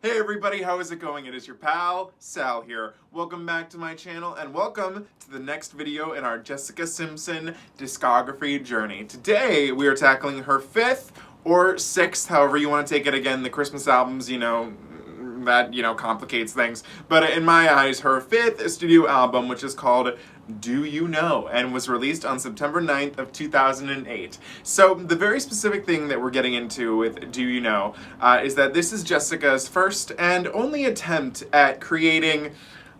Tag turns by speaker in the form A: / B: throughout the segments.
A: Hey everybody, how is it going? It is your pal, Sal here. Welcome back to my channel and welcome to the next video in our Jessica Simpson discography journey. Today we are tackling her 5th or 6th, however you want to take it. Again, the Christmas albums, that, complicates things. But in my eyes, her 5th studio album, which is called Do You Know, and was released on September 9th of 2008. So the very specific thing that we're getting into with Do You Know is that this is Jessica's first and only attempt at creating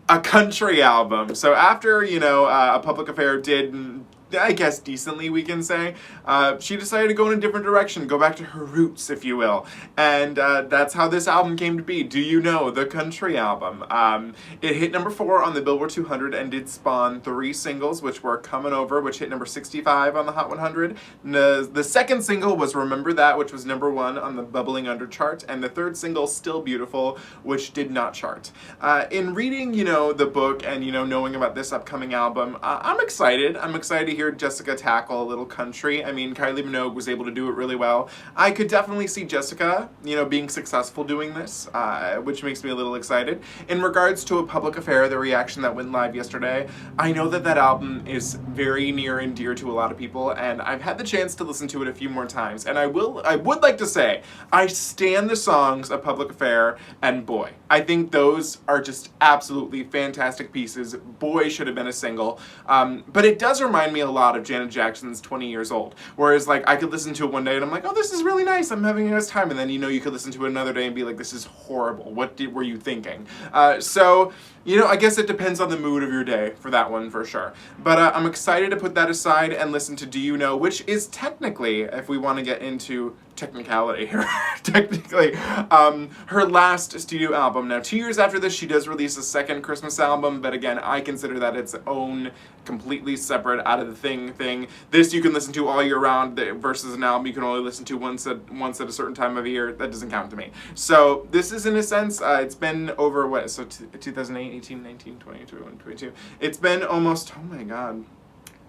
A: a country album. So after, A Public Affair did, I guess, decently, we can say, she decided to go in a different direction, go back to her roots, if you will. And that's how this album came to be, Do You Know, the country album. It hit number 4 on the Billboard 200 and did spawn 3 singles, which were Comin' Over, which hit number 65 on the Hot 100. The second single was Remember That, which was number 1 on the Bubbling Under chart. And the third single, Still Beautiful, which did not chart. In reading, the book and, knowing about this upcoming album, I'm excited. I'm excited to hear Jessica tackle a little country. I mean, Kylie Minogue was able to do it really well. I could definitely see Jessica, being successful doing this, which makes me a little excited. In regards to A Public Affair, the reaction that went live yesterday, I know that album is very near and dear to a lot of people, and I've had the chance to listen to it a few more times, and I would like to say, I stan the songs A Public Affair and Boy. I think those are just absolutely fantastic pieces. Boy should have been a single, but it does remind me a lot of Janet Jackson's 20 Years Old, whereas I could listen to it one day and I'm like, oh, this is really nice, I'm having a nice time, and then you could listen to it another day and be like, this is horrible, what were you thinking? So I guess it depends on the mood of your day for that one, for sure. But I'm excited to put that aside and listen to Do You Know, which is technically, if we want to get into technicality here, technically, her last studio album. Now, 2 years after this, she does release a second Christmas album, but again, I consider that its own, completely separate, out of the thing. This you can listen to all year round, versus an album you can only listen to once at a certain time of year. That doesn't count to me. So this is, in a sense, it's been over, 2008, 18, 19, 20, 21, 22. It's been almost, oh my god,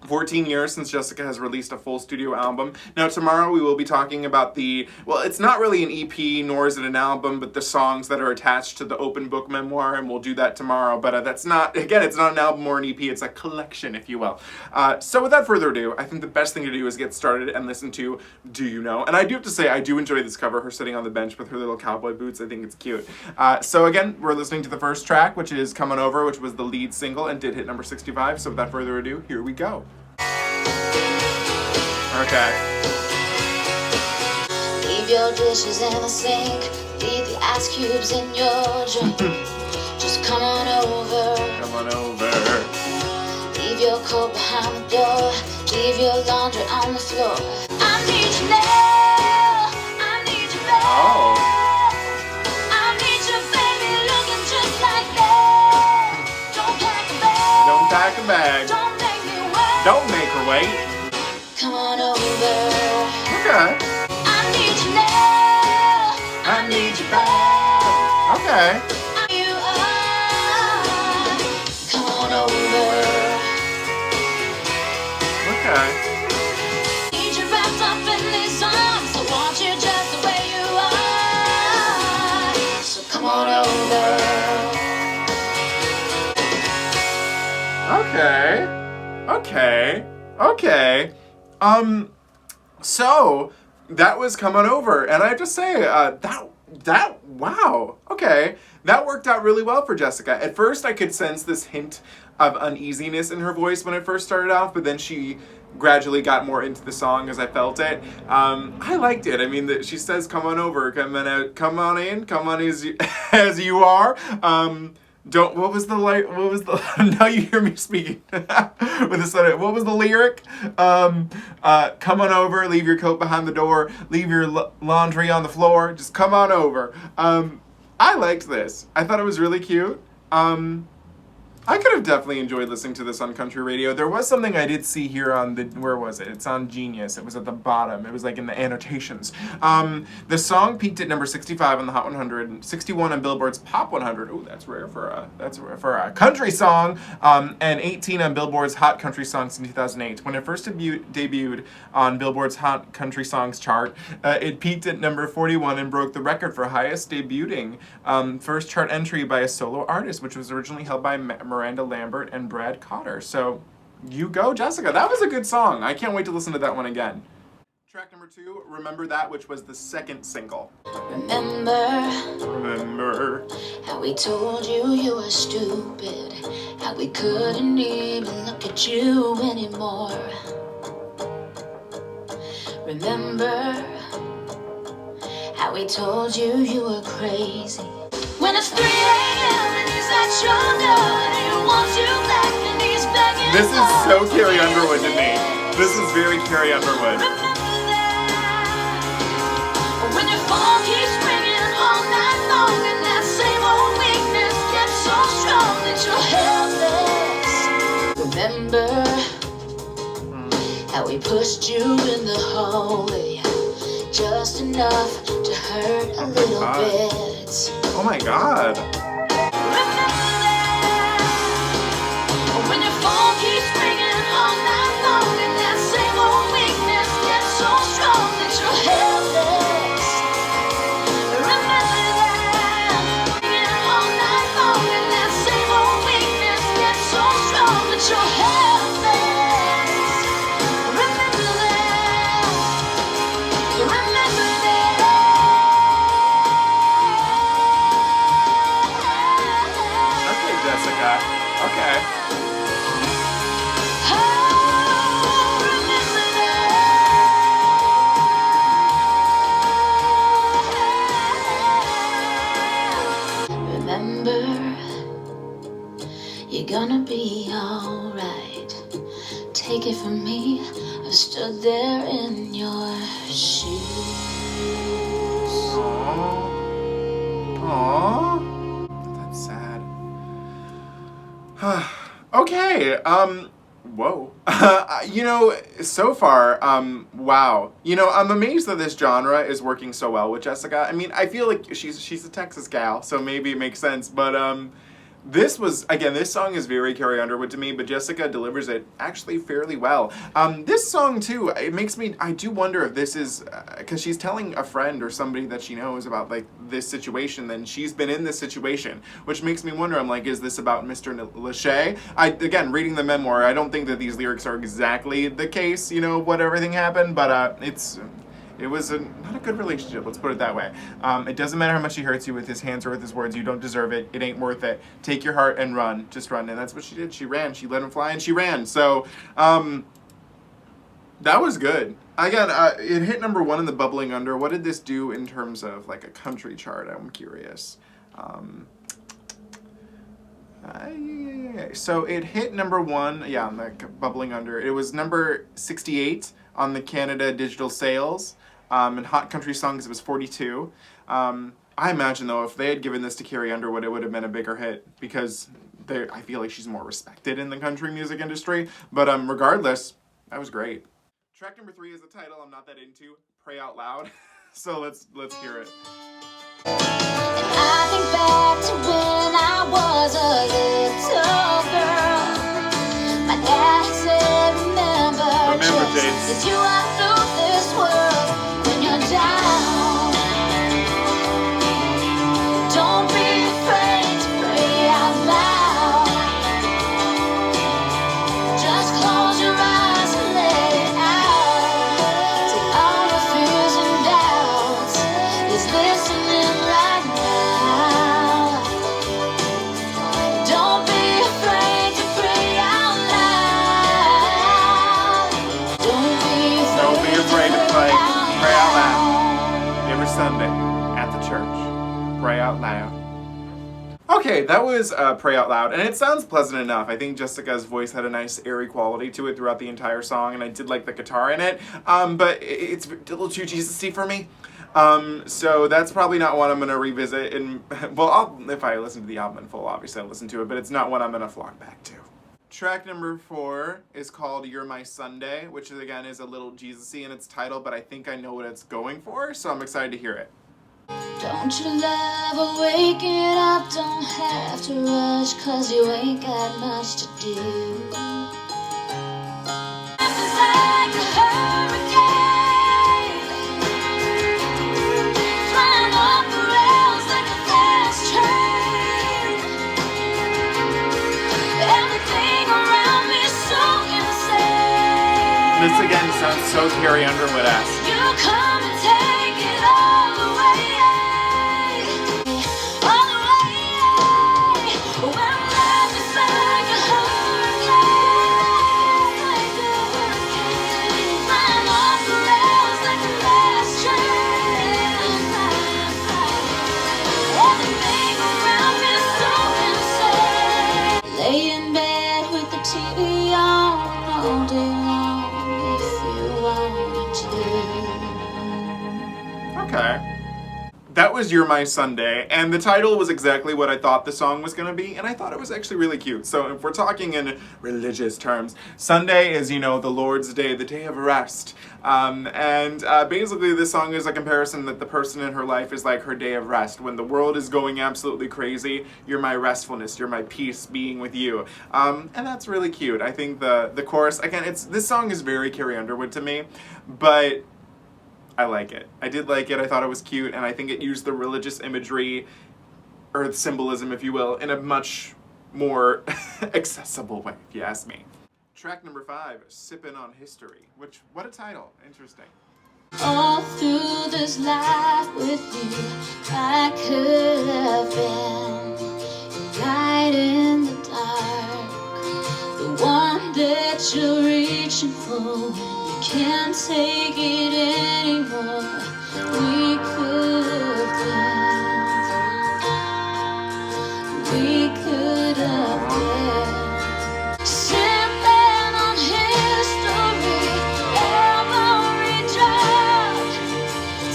A: 14 years since Jessica has released a full studio album. Now tomorrow we will be talking about it's not really an EP, nor is it an album, but the songs that are attached to the open book memoir, and we'll do that tomorrow. But it's not an album or an EP, it's a collection, if you will. So without further ado, I think the best thing to do is get started and listen to Do You Know. And I do have to say, I do enjoy this cover, her sitting on the bench with her little cowboy boots. I think it's cute. So again, we're listening to the first track, which is Comin' Over, which was the lead single and did hit number 65. So without further ado, here we go. Okay.
B: Leave your dishes in the sink, leave the ice cubes in your drink. Just come on over.
A: Come on over.
B: Leave your coat behind the door, leave your laundry on the floor. I need you now, I need you back.
A: Oh.
B: I need you, baby, looking just like that. Don't pack a bag.
A: Don't pack a bag.
B: Don't make me wait.
A: Don't make her wait.
B: Come on over.
A: Okay.
B: I need you now.
A: I need you back. Okay.
B: You are. Come on over.
A: Okay.
B: Need you wrapped up in these arms. I want you just the way you are. So come on over.
A: Okay. So that was Come On Over, and I have to say, wow, okay, that worked out really well for Jessica. At first, I could sense this hint of uneasiness in her voice when it first started off, but then she gradually got more into the song as I felt it. I liked it. I mean, she says, "Come on over, come on out, come on in, come on as you are." What was the now you hear me speaking with a sudden, what was the lyric? Come on over, leave your coat behind the door, leave your laundry on the floor, just come on over. I liked this. I thought it was really cute. I could have definitely enjoyed listening to this on country radio. There was something I did see here on the, where was it? It's on Genius. It was at the bottom. It was like in the annotations. The song peaked at number 65 on the Hot 100, 61 on Billboard's Pop 100. Ooh, that's rare for a country song. And 18 on Billboard's Hot Country Songs in 2008. When it first debuted on Billboard's Hot Country Songs chart, it peaked at number 41 and broke the record for highest debuting first chart entry by a solo artist, which was originally held by Miranda Lambert and Brad Cotter. So, you go, Jessica. That was a good song. I can't wait to listen to that one again. Track number 2, Remember That, which was the second single.
B: Remember how we told you you were stupid, how we couldn't even look at you anymore. Remember how we told you you were crazy. When it's 3 a.m. and he's at your door and he wants you back and he's begging.
A: This is so Carrie Underwood to me. This is very Carrie Underwood.
B: Remember that. When your phone keeps ringing all night long and that same old weakness gets so strong that you're helpless. Remember how we pushed you in the hallway, just enough to hurt a little bit.
A: Oh my God.
B: Remember that. When your phone keeps ringing all night long and that same old weakness gets so strong that you're helpless. Remember that. Ringing all night long and that same old weakness gets so strong that you're helpless. Remember that. Remember that.
A: Jessica. Okay.
B: Oh, remember that. Remember, you're gonna be alright. Take it from me, I've stood there in your shoes.
A: Aww. Aww. That's sad. Okay, whoa. You know, so far, wow. You know, I'm amazed that this genre is working so well with Jessica. I mean, I feel like she's a Texas gal, so maybe it makes sense, but, this was, again, this song is very Carrie Underwood to me, but Jessica delivers it actually fairly well. This song, too, it makes me, I do wonder if this is, because she's telling a friend or somebody that she knows about, like, this situation, then she's been in this situation, which makes me wonder, I'm like, is this about Mr. Lachey? Again, reading the memoir, I don't think that these lyrics are exactly the case, you know, what everything happened, but it was not a good relationship, let's put it that way. It doesn't matter how much he hurts you with his hands or with his words, you don't deserve it, it ain't worth it. Take your heart and run, just run. And that's what she did, she ran, she let him fly and she ran. So, that was good. Again, it hit number 1 in the Bubbling Under. What did this do in terms of like a country chart? I'm curious. So it hit number 1, yeah, on the Bubbling Under. It was number 68 on the Canada Digital Sales. In Hot Country Songs, it was 42. I imagine, though, if they had given this to Carrie Underwood, it would have been a bigger hit because I feel like she's more respected in the country music industry. But regardless, that was great. Track number 3 is the title I'm not that into, Pray Out Loud. So let's hear it.
B: I think back to when I was a little girl. My dad said, remember
A: James.
B: that you are through this world when you're down. Don't be afraid to pray out loud. Just close your eyes and let it out. Take all your fears and doubts. He's listening right now. Don't be afraid to pray out loud. Don't be afraid
A: to pray out loud. Every Sunday at the church. Pray out loud. Okay, that was Pray Out Loud, and it sounds pleasant enough. I think Jessica's voice had a nice airy quality to it throughout the entire song, and I did like the guitar in it, but it's a little too Jesus-y for me. So that's probably not one I'm gonna revisit. And well, if I listen to the album in full, obviously I'll listen to it, but it's not one I'm gonna flock back to. Track number 4 is called "You're My Sunday," which again is a little Jesus-y in its title, but I think I know what it's going for, so I'm excited to hear it.
B: Don't you love waking up? Don't have to rush, 'cause you ain't got much to do. It's like a hurricane, flying off the rails like a fast train. Everything around me is so insane.
A: This again sounds so Carrie Underwood-esque.
B: You come and take it all away. All away. When life is like a hurricane, flying off the rails like a fast train. Everything around me is so insane. Lay in bed with the TV on all day long if you wanted to.
A: Okay. That was "You're My Sunday," and the title was exactly what I thought the song was going to be, and I thought it was actually really cute. So if we're talking in religious terms, Sunday is, the Lord's Day, the day of rest. Basically this song is a comparison that the person in her life is like her day of rest. When the world is going absolutely crazy, you're my restfulness, you're my peace being with you. And that's really cute. I think the chorus, again, this song is very Carrie Underwood to me, but I like it. I did like it. I thought it was cute, and I think it used the religious imagery, or symbolism, if you will, in a much more accessible way, if you ask me. Track number 5, "Sippin' on History," which, what a title. Interesting.
B: All through this life with you, I could have been your light in the dark, the one that you're reaching for when you can't take it anymore. We could have been sipping on history, every drop,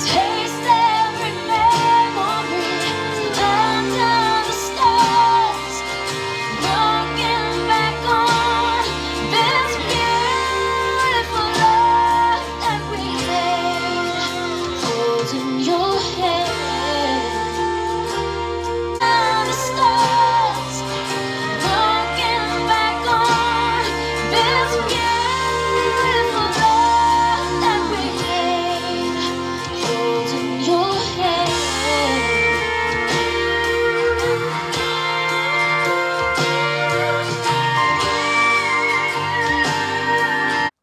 B: taste every memory, under the stars, looking back on this beautiful life that we made, holding your hand, under the stars, looking back on this beautiful life that we made, holding your hand.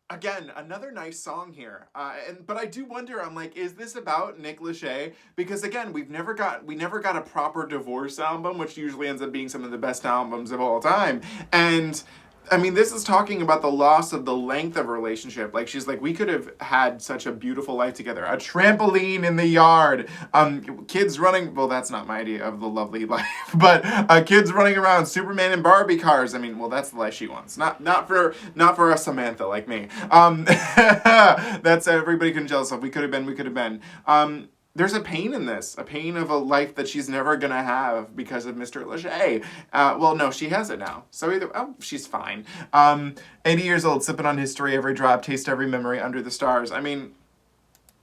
A: Again, another nice song here, but I do wonder. I'm like, is this about Nick Lachey? Because again, we never got a proper divorce album, which usually ends up being some of the best albums of all time. And I mean, this is talking about the loss of the length of a relationship. Like, she's like, we could have had such a beautiful life together. A trampoline in the yard. Kids running, well, that's not my idea of the lovely life, but kids running around, Superman and Barbie cars. I mean, well, that's the life she wants. Not for a Samantha like me. That's everybody can jealous of. We could have been. There's a pain in this, a pain of a life that she's never gonna have because of Mr. Lachey. Well, no, she has it now. So she's fine. 80 years old, sipping on history, every drop, taste every memory, under the stars. I mean,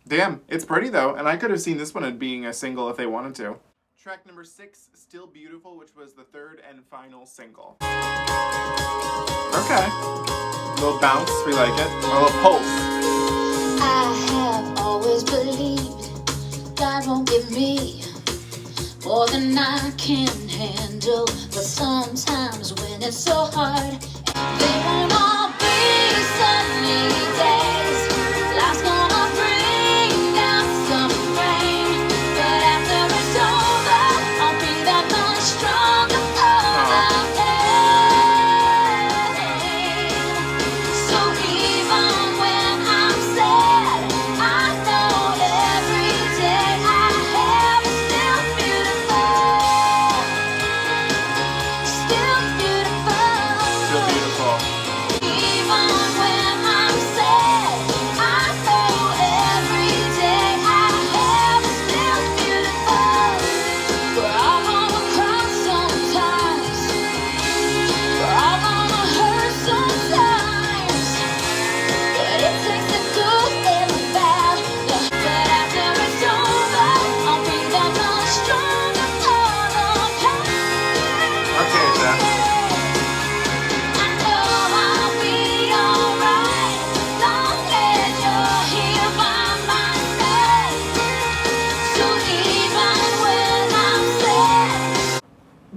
A: damn, it's pretty though, and I could have seen this one as being a single if they wanted to. Track number 6, "Still Beautiful," which was the 3rd and final single. Okay. A little bounce, we like it. A little pulse.
B: I have always believed God won't give me more than I can handle, but sometimes when it's so hard, they won't all be sunny days. Life's gonna bring down some rain, but after it's over, I'll be that much stronger for the pain. So even when I'm sad, I know every day I have is still beautiful. Still beautiful.
A: Still beautiful.
B: Even when I'm sad.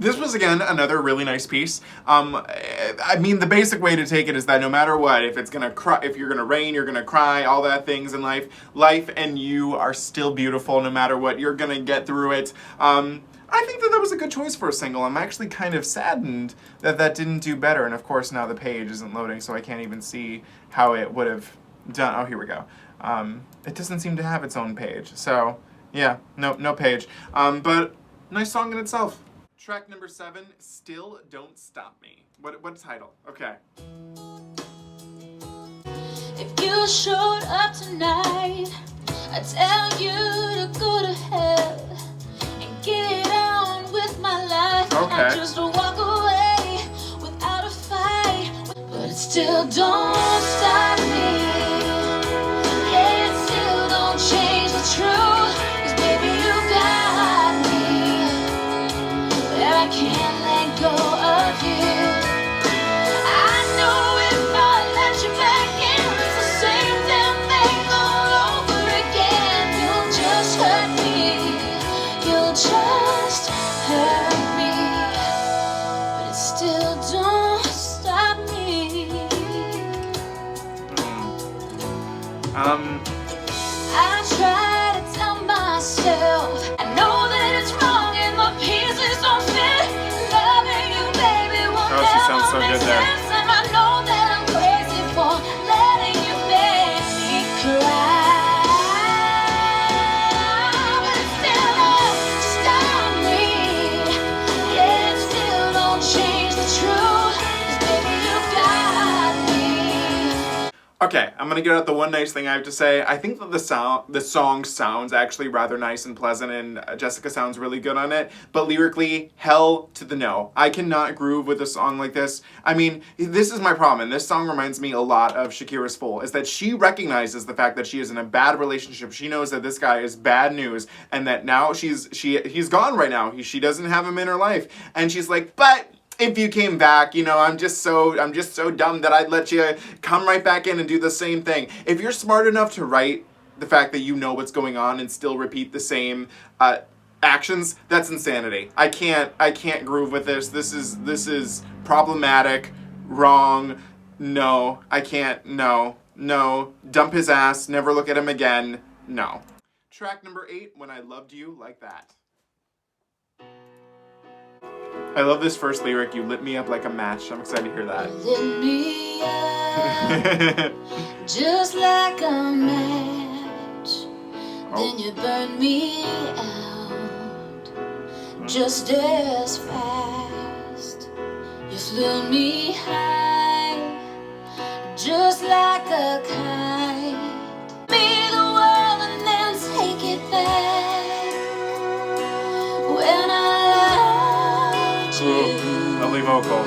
A: This was, again, another really nice piece. I mean, the basic way to take it is that no matter what, if you're gonna rain, you're gonna cry, all that things in life, and you are still beautiful no matter what, you're gonna get through it. I think that was a good choice for a single. I'm actually kind of saddened that didn't do better, and of course now the page isn't loading, so I can't even see how it would have done. Oh, here we go. It doesn't seem to have its own page, so yeah, no page. But nice song in itself. Track number 7, Still Don't Stop Me. What title? Okay.
B: If you showed up tonight, I'd tell you to go to hell and get on with my life.
A: Okay.
B: I just walk away without a fight, but it still don't stop me. Yeah, it still don't change the truth, 'cause baby you got me, and I can't let go of you. I know if I let you back in, it's the same damn thing all over again. You'll just hurt me, you'll just hurt me, but it still don't stop me. I try to tell myself, I know that it's wrong and the pieces don't fit. Loving you, baby, will
A: Oh, she sounds so
B: never
A: good
B: make
A: there.
B: sense. And I know that I'm crazy for letting you make me cry, but it still don't stop me. Yeah, it still don't change the truth, 'cause baby, you got me.
A: Okay, I'm gonna get out the one nice thing I have to say. I think that the song sounds actually rather nice and pleasant, and Jessica sounds really good on it. But lyrically, hell to the no. I cannot groove with a song like this. I mean, this is my problem, and this song reminds me a lot of Shakira's Fool, is that she recognizes the fact that she is in a bad relationship. She knows that this guy is bad news, and that now he's gone right now. She doesn't have him in her life, and she's like, but if you came back, you know, I'm just so dumb that I'd let you come right back in and do the same thing. If you're smart enough to write the fact that you know what's going on and still repeat the same actions, that's insanity. I can't groove with this. This is problematic, wrong. No, I can't. No. Dump his ass. Never look at him again. No. Track number 8, When I Loved You Like That. I love this first lyric, you lit me up like a match. I'm excited to hear that.
B: Lit me up just like a match. Then you burned me out just as fast. You flew me high just like a kite. Be the world and then take it back. When I loved you,
A: Lovely vocal.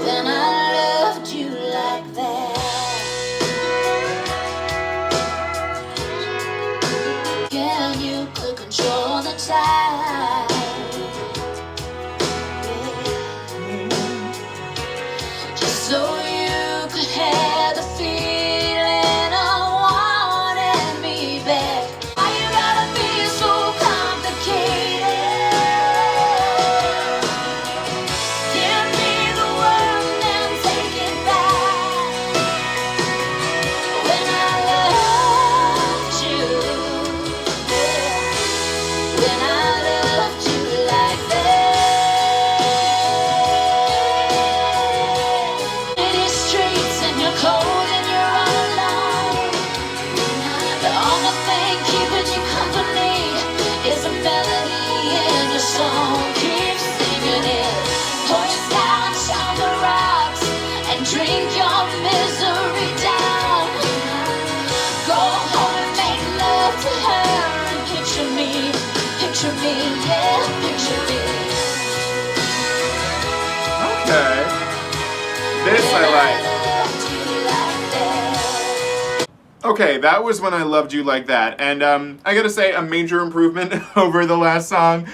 B: when I loved you like that. Yeah, you could control the tide. Yeah. Just so you could have the feeling of wanting me back. Why you gotta be so complicated? Give me the world and take it back. When I loved you, yeah. When I loved you like that. City streets and you're cold and you're all alone. The only thing keeping you company is a melody in your song. Keep singing it. Pour your scotch on the rocks and drink your misery down. Go home and make love to her and picture me, yeah, picture me.
A: Okay. This I like.
B: Loved you like that.
A: Okay, that was When I Loved You Like That. And I gotta say, a major improvement over the last song.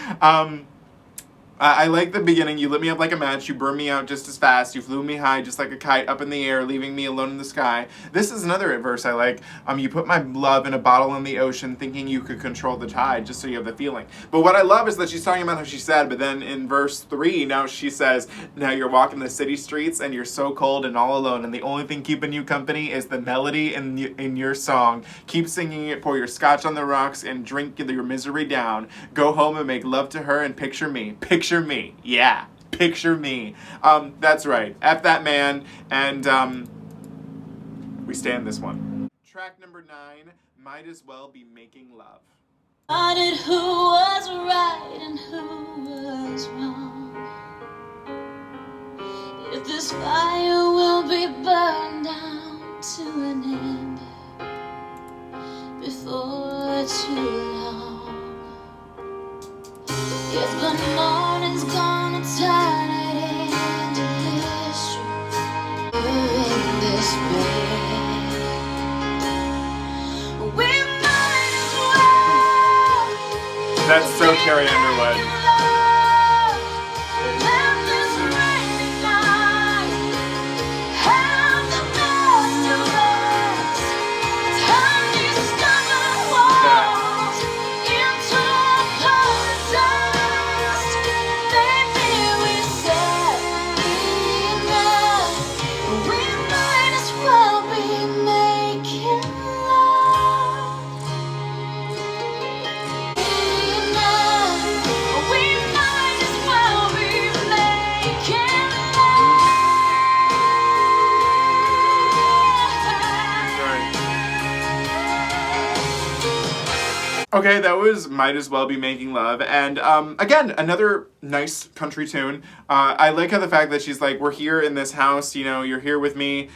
A: I like the beginning. You lit me up like a match. You burned me out just as fast. You flew me high just like a kite up in the air, leaving me alone in the sky. This is another verse I like. You put my love in a bottle in the ocean, thinking you could control the tide, just so you have the feeling. But what I love is that she's talking about how she's sad, but then in verse 3, now she says, now you're walking the city streets and you're so cold and all alone, and the only thing keeping you company is the melody in your song. Keep singing it, pour your scotch on the rocks and drink your misery down. Go home and make love to her and picture me. Picture me. Yeah. Picture me. That's right. F that man. And we stand this one. Track number 9, Might As Well Be Making Love.
B: Decided who was right and who was wrong. If this fire will be burned down to an end before too long. If the morning's gonna turn it into history, we're in this bed. We might as well.
A: That's so Carrie Underwood.
B: Let this rainy night have the best of us. Turn these stubborn walls into a paradise. Baby, we said enough. We might as well be making love. Enough. We might as well be making love.
A: Okay, that was Might As Well Be Making Love. And again, another nice country tune. I like how the fact that she's like, we're here in this house, you know, you're here with me.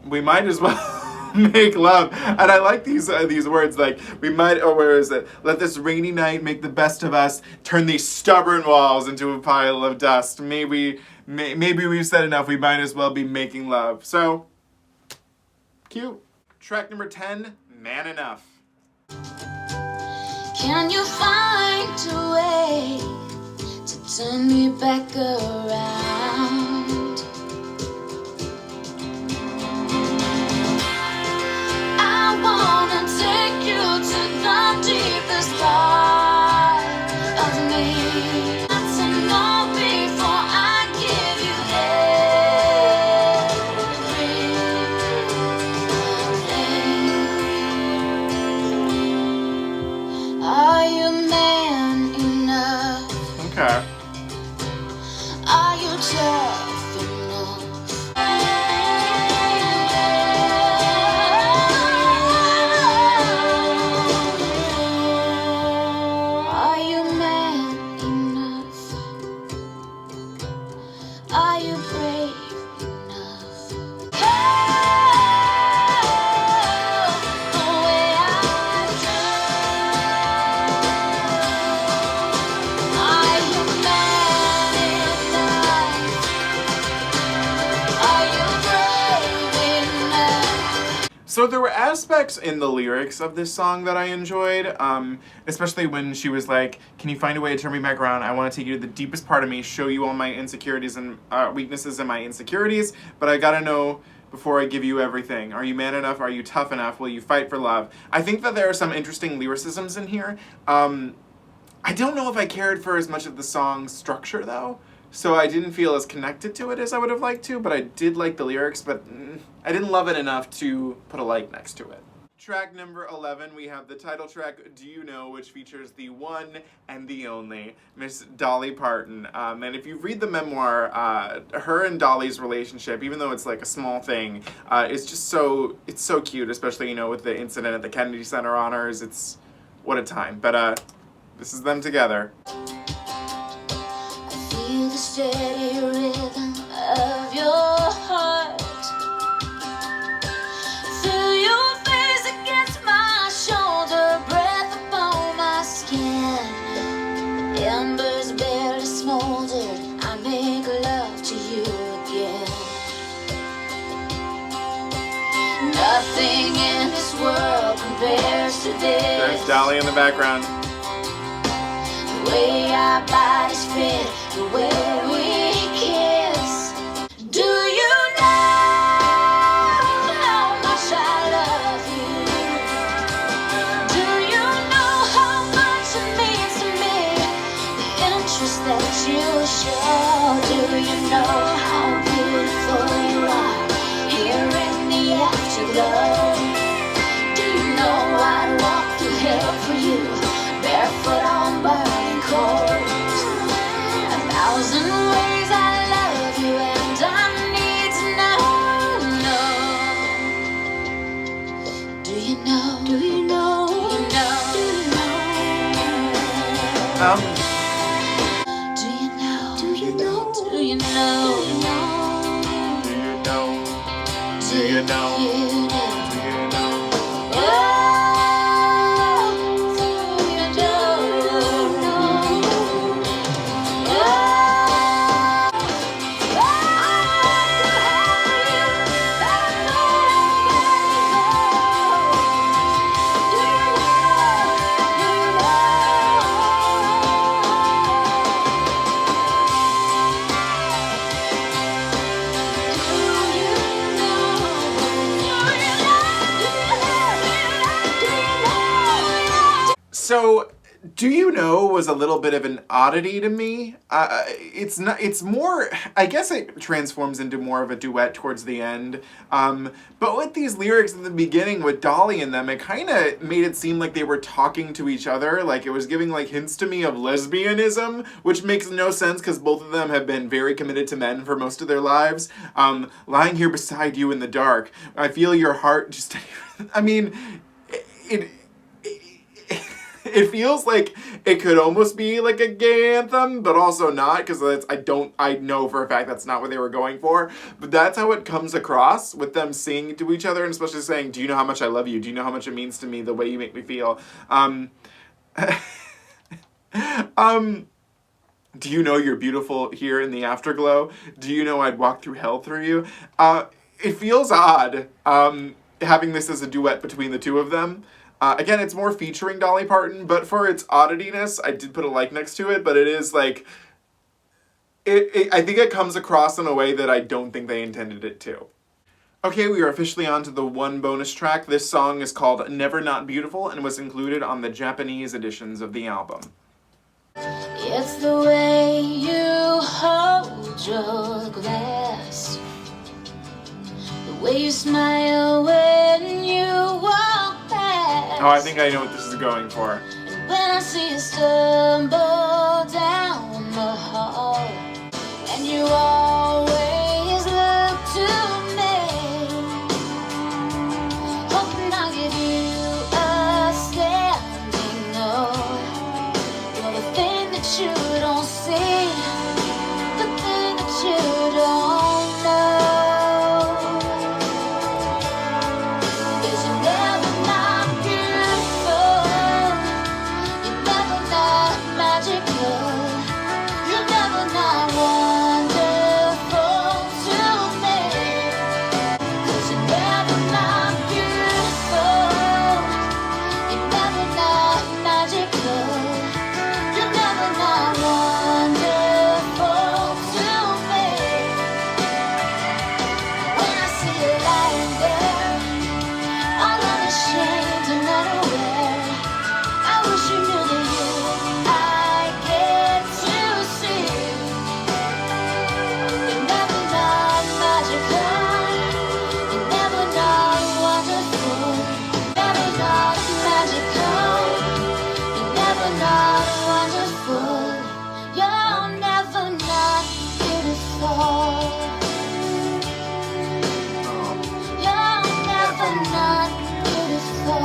A: We might as well make love. And I like these words, like, we might, or where is it? Let this rainy night make the best of us, turn these stubborn walls into a pile of dust. Maybe we've said enough, we might as well be making love. So, cute. Track number 10, Man Enough.
B: Can you find a way to turn me back around? I wanna take you to the deepest part of me. Got to know before I give you everything. Are you man enough?
A: Okay.
B: Are you tough enough? Are you man enough? Are you brave enough? Oh, the way I do. Are you man enough? Are you brave enough?
A: So there were aspects in the lyrics of this song that I enjoyed, especially when she was like, can you find a way to turn me back around? I want to take you to the deepest part of me, show you all my insecurities and weaknesses and my insecurities, but I gotta know before I give you everything. Are you man enough? Are you tough enough? Will you fight for love? I think that there are some interesting lyricisms in here. I don't know if I cared for as much of the song's structure, though. So I didn't feel as connected to it as I would have liked to, but I did like the lyrics, but I didn't love it enough to put a like next to it. Track number 11, we have the title track, Do You Know, which features the one and the only Miss Dolly Parton. And if you read the memoir, her and Dolly's relationship, even though it's like a small thing, it's just it's so cute, especially, you know, with the incident at the Kennedy Center honors. It's, what a time. But this is them together.
B: Feel the steady rhythm of your heart. Feel your face against my shoulder, breath upon my skin. The embers barely smoldered. I make love to you again. Nothing in this world compares to this.
A: There's Dolly in the background.
B: way our bodies fit, the way we kiss. Do you know how much I love you? Do you know how much it means to me, the interest that you show? Do you know how beautiful you are here in the afterglow? Do you know I'd walk through hell for you, barefoot on burning coals? A thousand ways I love you, and I need to know. Do you know? Do you know? Do you know? Do you know? Do you know? Do you know? Do you know?
A: Do you know? Do you know?
B: Do you know?
A: So, Do You Know was a little bit of an oddity to me. It's not. It's more. I guess it transforms into more of a duet towards the end. But with these lyrics in the beginning with Dolly in them, it kind of made it seem like they were talking to each other. Like it was giving like hints to me of lesbianism, which makes no sense because both of them have been very committed to men for most of their lives. Lying here beside you in the dark, I feel your heart just. I mean, it feels like it could almost be like a gay anthem, but also not, because I know for a fact that's not what they were going for. But that's how it comes across with them singing to each other, and especially saying, "Do you know how much I love you? Do you know how much it means to me, the way you make me feel?" Do you know you're beautiful here in the afterglow? Do you know I'd walk through hell through you? It feels odd having this as a duet between the two of them. Again, it's more featuring Dolly Parton, but for its oddityness, I did put a like next to it, but it is like, I think it comes across in a way that I don't think they intended it to. Okay, we are officially on to the one bonus track. This song is called Never Not Beautiful and was included on the Japanese editions of the album.
B: It's the way you hold your glass, the way you smile when you walk past.
A: Oh, I think I know what this is going for.
B: And when I see you stumble down the hall, and you always look to me, hoping I'll give you a standing no. You're the thing that you don't see, the thing that you don't know. 'Cause you're never not beautiful, you're never not magical, you're never not wonderful to me. 'Cause you're never not beautiful, you're never not magical, you're never not wonderful to me. When I see you lying there, all unashamed and unaware, I wish you knew the you I get to see. You're never not magical, you're never not wonderful, never not magical, you're never not wonderful, you're never not beautiful, you're never not beautiful.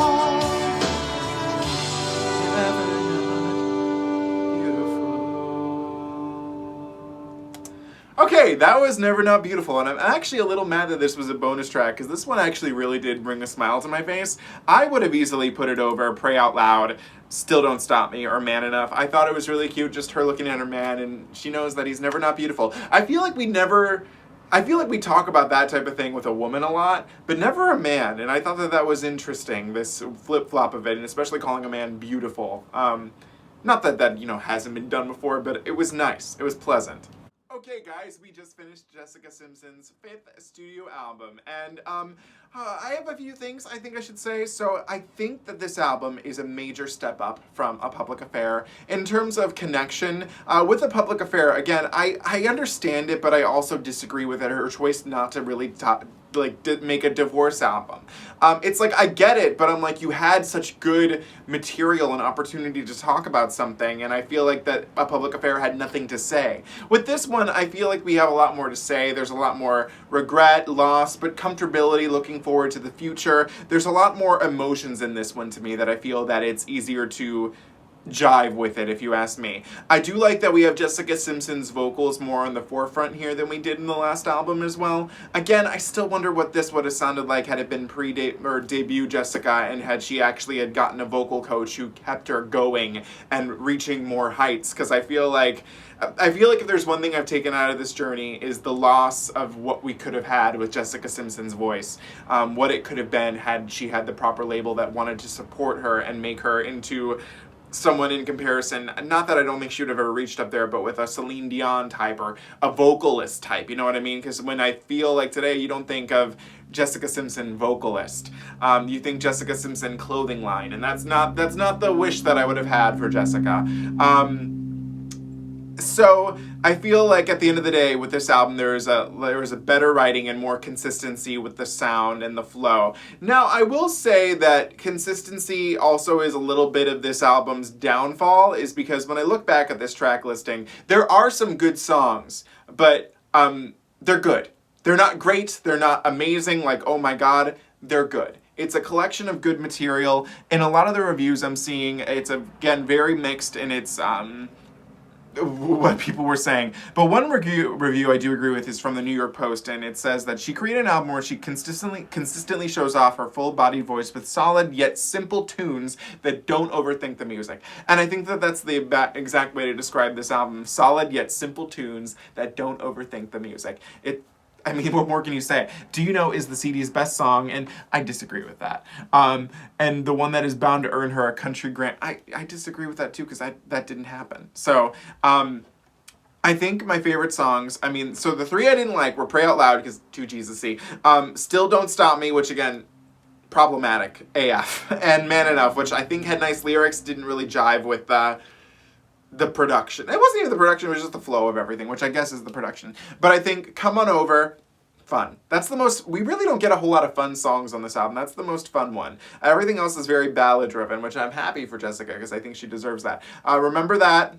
A: Okay, that was Never Not Beautiful, and I'm actually a little mad that this was a bonus track, because this one actually really did bring a smile to my face. I would have easily put it over Pray Out Loud, Still Don't Stop Me, or Man Enough. I thought it was really cute, just her looking at her man, and she knows that he's never not beautiful. I feel like we talk about that type of thing with a woman a lot, but never a man, and I thought that was interesting, this flip-flop of it, and especially calling a man beautiful. Not that that, you know, hasn't been done before, but it was nice. It was pleasant. Okay, guys, we just finished Jessica Simpson's 5th studio album, and I have a few things I think I should say. So I think that this album is a major step up from A Public Affair in terms of connection. With A Public Affair, again, I understand it, but I also disagree with it. Her choice not to really make a divorce album. It's like, I get it, but I'm like, you had such good material and opportunity to talk about something, and I feel like that A Public Affair had nothing to say. With this one, I feel like we have a lot more to say. There's a lot more regret, loss, but comfortability, looking forward to the future. There's a lot more emotions in this one to me that I feel that it's easier to jive with it, if you ask me. I do like that we have Jessica Simpson's vocals more on the forefront here than we did in the last album as well. Again, I still wonder what this would have sounded like had it been debut Jessica, and had she actually had gotten a vocal coach who kept her going and reaching more heights, because I feel like if there's one thing I've taken out of this journey is the loss of what we could have had with Jessica Simpson's voice. What it could have been had she had the proper label that wanted to support her and make her into someone in comparison, not that I don't think she would have ever reached up there, but with a Celine Dion type or a vocalist type, you know what I mean? Because when I feel like today, you don't think of Jessica Simpson vocalist. You think Jessica Simpson clothing line, and that's not the wish that I would have had for Jessica. So I feel like at the end of the day with this album there was a better writing and more consistency with the sound and the flow. Now I will say that consistency also is a little bit of this album's downfall, is because when I look back at this track listing, there are some good songs, but they're good. They're not great, they're not amazing, like oh my god, they're good. It's a collection of good material. In a lot of the reviews I'm seeing, it's again very mixed in its what people were saying. But one review I do agree with is from the New York Post, and it says that she created an album where she consistently shows off her full-bodied voice with solid yet simple tunes that don't overthink the music. And I think that that's the exact way to describe this album. Solid yet simple tunes that don't overthink the music. I mean, what more can you say? Do You Know is the CD's best song, and I disagree with that. And the one that is bound to earn her a country Grammy, I disagree with that too, because that didn't happen. So, I think my favorite songs, I mean, so the three I didn't like were Pray Out Loud, because too Jesus-y, Still Don't Stop Me, which again, problematic AF, and Man Enough, which I think had nice lyrics, didn't really jive with the production. It wasn't even the production, it was just the flow of everything, which I guess is the production. But I think Come On Over, fun. That's the most, we really don't get a whole lot of fun songs on this album. That's the most fun one. Everything else is very ballad driven, which I'm happy for Jessica, because I think she deserves that. Remember That.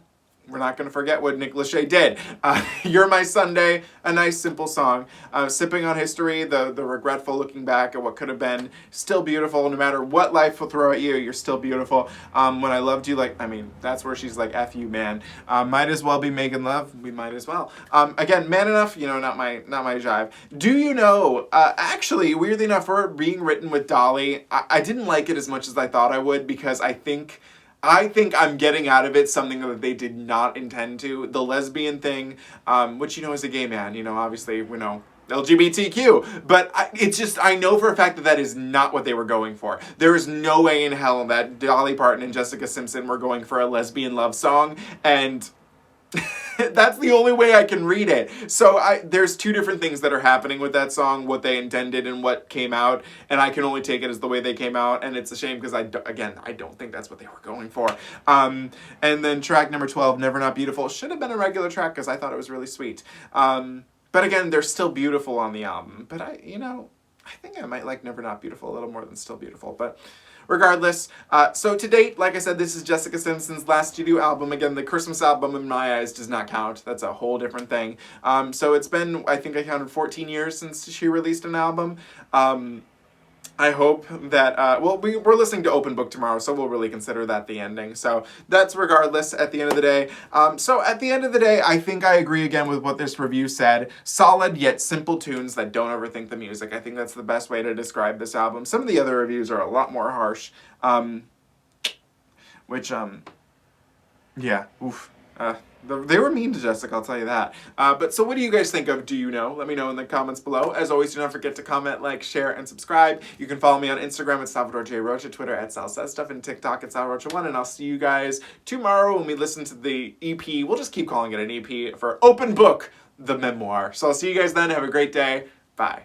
A: We're not going to forget what Nick Lachey did. You're My Sunday, a nice simple song. Sipping on History, the regretful looking back at what could have been. Still beautiful, no matter what life will throw at you, you're still beautiful. When I Loved You, like, I mean, that's where she's like, F you, man. Might as well be making love, we might as well. Again, Man Enough, you know, not my jive. Do You Know, actually, weirdly enough, for it being written with Dolly, I didn't like it as much as I thought I would, because I think I'm getting out of it something that they did not intend to. The lesbian thing, which, you know, as a gay man, you know, obviously, we know, LGBTQ. But it's just, I know for a fact that that is not what they were going for. There is no way in hell that Dolly Parton and Jessica Simpson were going for a lesbian love song, and that's the only way I can read it. So there's two different things that are happening with that song, what they intended and what came out, and I can only take it as the way they came out, and it's a shame because I don't think that's what they were going for. And then track number 12, Never Not Beautiful, should have been a regular track because I thought it was really sweet. But again, they're still beautiful on the album. But I think I might like Never Not Beautiful a little more than Still Beautiful, but regardless, so to date, like I said, this is Jessica Simpson's last studio album. Again, the Christmas album in my eyes does not count. That's a whole different thing. So it's been, I think I counted 14 years since she released an album. I hope that, well, we're listening to Open Book tomorrow, so we'll really consider that the ending. So that's regardless at the end of the day. So at the end of the day, I think I agree again with what this review said. Solid yet simple tunes that don't overthink the music. I think that's the best way to describe this album. Some of the other reviews are a lot more harsh, which, yeah, oof. They were mean to Jessica, I'll tell you that. But so what do you guys think of Do You Know? Let me know in the comments below. As always, do not forget to comment, like, share, and subscribe. You can follow me on Instagram at Salvador J. Rocha, Twitter at Sal Says Stuff, and TikTok at SalRocha1. And I'll see you guys tomorrow when we listen to the EP. We'll just keep calling it an EP for Open Book, the memoir. So I'll see you guys then. Have a great day. Bye.